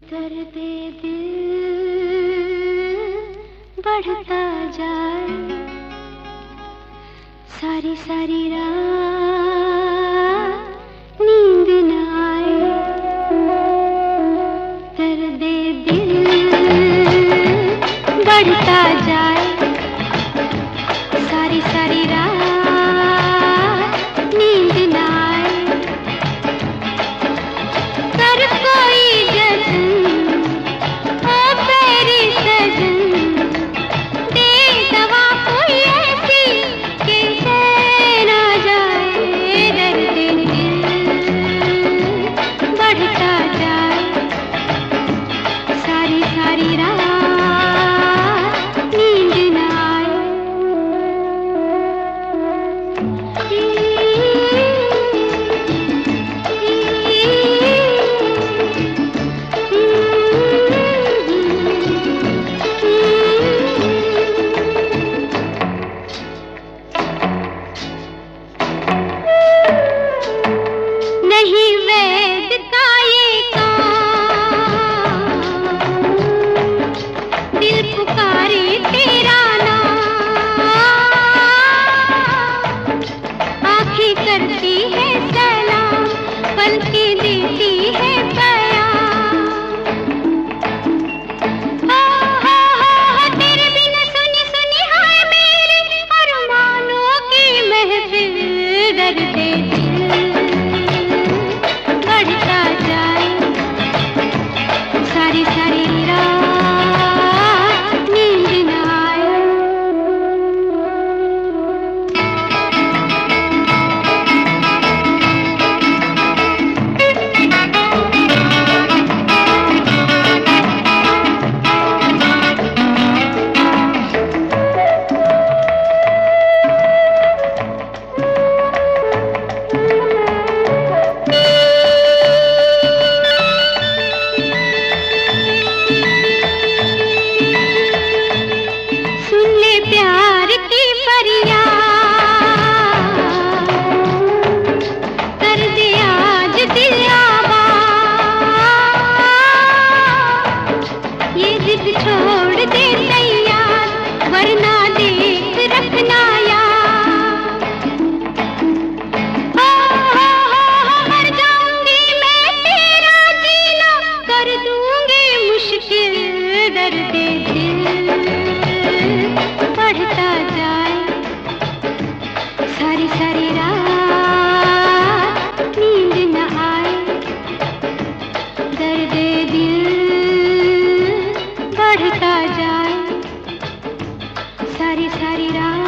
दर्दे दिल बढ़ता जाए, सारी सारी रात नींद न आए। दर्दे दिल बढ़ता जाए, सारी सारी रात नींद न आए। कर कोई जतन ओ मेरी सजन, दे दवा कोई ऐसी कि चैन आ जाए। दर्द दिल बढ़ता जाए, सारी सारी रात नींद न आए। नहीं वेद का ये काम, दिल पुकारे तेरा नाम। आँखें करती है सलाम, पलकें देती है बयान। तेरे बिना सुनी सुनी हाय मेरे अरमानों की महफिल। दर्द दिल बढ़ता जाए, सारी सारी रात नींद न आए। सुन ले प्यार की फरियाद, कर दे आज दिल आबाद। ये जिद छोड़ दे तैयार, वरना देख रखना याद। मर जाऊंगी मैं तेरा जीना, कर दूंगी मुश्किल। दर्द दिल बढ़ता जाए, सारी सारी रात नींद न आए। दर्द दिल बढ़ता जाए, सारी सारी रात